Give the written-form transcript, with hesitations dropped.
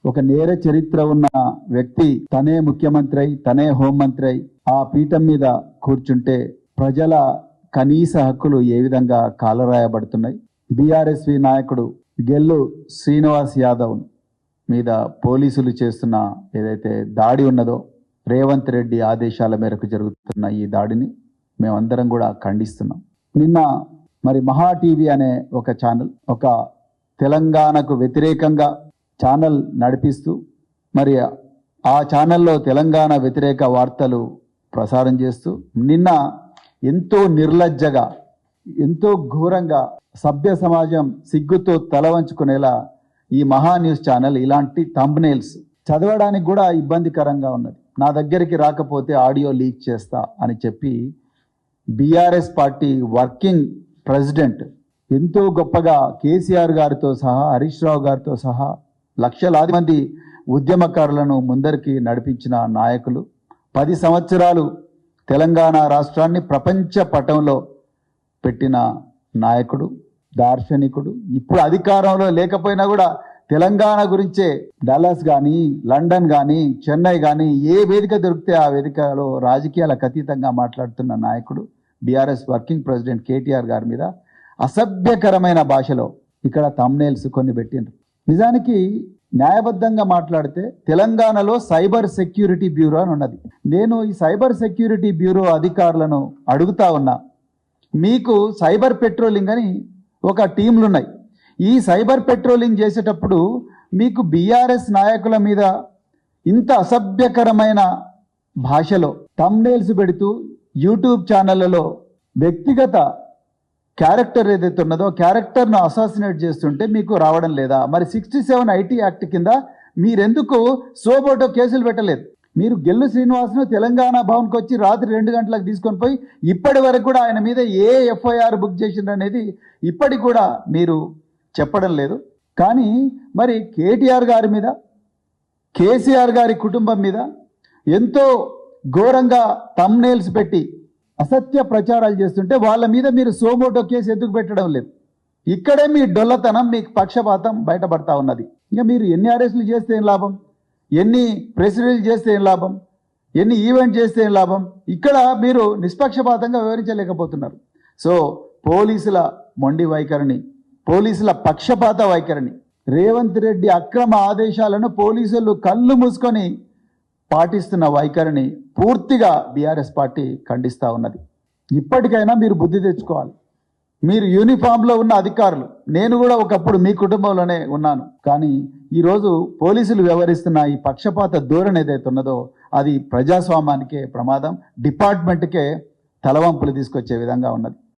ఒక నేర చరిత్ర ఉన్న వ్యక్తి తనే ముఖ్యమంత్రి అయి తనే హోంమంత్రి అయి ఆ పీఠం మీద కూర్చుంటే ప్రజల కనీస హక్కులు ఏ విధంగా కాలరాయబడుతున్నాయి. బీఆర్ఎస్వి నాయకుడు గెల్లు శ్రీనివాస్ యాదవ్ మీద పోలీసులు చేస్తున్న ఏదైతే దాడి ఉన్నదో, రేవంత్ రెడ్డి ఆదేశాల మేరకు జరుగుతున్న ఈ దాడిని మేమందరం కూడా ఖండిస్తున్నాం. నిన్న మరి మహా టీవీ అనే ఒక ఛానల్, ఒక తెలంగాణకు వ్యతిరేకంగా ఛానల్ నడిపిస్తూ మరి ఆ ఛానల్లో తెలంగాణ వ్యతిరేక వార్తలు ప్రసారం చేస్తూ నిన్న ఎంతో నిర్లజ్జగా, ఎంతో ఘోరంగా సభ్య సమాజం సిగ్గుతో తల వంచుకునేలా ఈ మహా న్యూస్ ఛానల్ ఇలాంటి థంబ్నెయిల్స్ చదవడానికి కూడా ఇబ్బందికరంగా ఉన్నది. నా దగ్గరికి రాకపోతే ఆడియో లీక్ చేస్తా అని చెప్పి బీఆర్ఎస్ పార్టీ వర్కింగ్ ప్రెసిడెంట్ ఎంతో గొప్పగా కేసీఆర్ గారితో సహా, హరీష్ రావు గారితో సహా లక్షలాది మంది ఉద్యమకారులను ముందరికి నడిపించిన నాయకులు, 10 సంవత్సరాలు తెలంగాణ రాష్ట్రాన్ని ప్రపంచ పటంలో పెట్టిన నాయకుడు, దార్శనికుడు, ఇప్పుడు అధికారంలో లేకపోయినా కూడా తెలంగాణ గురించే డల్లాస్ కానీ, లండన్ కానీ, చెన్నై కానీ ఏ వేదిక దొరికితే ఆ వేదికలో రాజకీయాలకు అతీతంగా మాట్లాడుతున్న నాయకుడు బీఆర్ఎస్ వర్కింగ్ ప్రెసిడెంట్ కేటీఆర్ గారి మీద అసభ్యకరమైన భాషలో ఇక్కడ థంబ్నెయిల్స్ కొన్ని పెట్టిండ్రు. నిజానికి న్యాయబద్ధంగా మాట్లాడితే తెలంగాణలో సైబర్ సెక్యూరిటీ బ్యూరో అని ఉన్నది. నేను ఈ సైబర్ సెక్యూరిటీ బ్యూరో అధికారులను అడుగుతా ఉన్నా, మీకు సైబర్ పెట్రోలింగ్ అని ఒక టీంలు ఉన్నాయి. ఈ సైబర్ పెట్రోలింగ్ చేసేటప్పుడు మీకు బీఆర్ఎస్ నాయకుల మీద ఇంత అసభ్యకరమైన భాషలో థంబ్నెయిల్స్ పెడుతూ యూట్యూబ్ ఛానళ్లలో వ్యక్తిగత క్యారెక్టర్ ఏదైతే ఉన్నదో క్యారెక్టర్ను అసాసినేట్ చేస్తుంటే మీకు రావడం లేదా? మరి 67 ఐటీ యాక్ట్ కింద మీరెందుకు సోబోటో కేసులు పెట్టలేదు? మీరు గెల్లు శ్రీనివాస్ను తెలంగాణ భవన్కి వచ్చి రాత్రి 2 గంటలకు తీసుకొని పోయి ఇప్పటి వరకు కూడా ఆయన మీద ఏ ఎఫ్ఐఆర్ బుక్ చేసిండ్రు అనేది ఇప్పటికి కూడా మీరు చెప్పడం లేదు. కానీ మరి కేటీఆర్ గారి మీద, కేసీఆర్ గారి కుటుంబం మీద ఎంతో ఘోరంగా థంబ్నెయిల్స్ పెట్టి అసత్య ప్రచారాలు చేస్తుంటే వాళ్ళ మీద మీరు సోమోటో కేసు ఎందుకు పెట్టడం లేదు? ఇక్కడే మీ డొల్లతనం, మీ పక్షపాతం బయటపడతా ఉన్నది. ఇంకా మీరు ఎన్ని అరెస్టులు చేస్తే ఏం లాభం, ఎన్ని ప్రెస్ రిలీజ్ చేస్తే ఏం లాభం, ఎన్ని ఈవెంట్ చేస్తే ఏం లాభం? ఇక్కడ మీరు నిష్పక్షపాతంగా వివరించలేకపోతున్నారు. సో పోలీసుల మొండి వైఖరిని, పోలీసుల పక్షపాత వైఖరిని, రేవంత్ రెడ్డి అక్రమ ఆదేశాలను పోలీసులు కళ్ళు మూసుకొని పాటిస్తున్న వైఖరిని పూర్తిగా బీఆర్ఎస్ పార్టీ ఖండిస్తూ ఉన్నది. ఇప్పటికైనా మీరు బుద్ధి తెచ్చుకోవాలి. మీరు యూనిఫామ్లో ఉన్న అధికారులు, నేను కూడా ఒకప్పుడు మీ కుటుంబంలోనే ఉన్నాను. కానీ ఈరోజు పోలీసులు వ్యవహరిస్తున్న ఈ పక్షపాత ధోరణి ఏదైతే ఉన్నదో అది ప్రజాస్వామ్యానికే ప్రమాదం, డిపార్ట్మెంట్కే తలవంపులు తీసుకొచ్చే విధంగా ఉన్నది.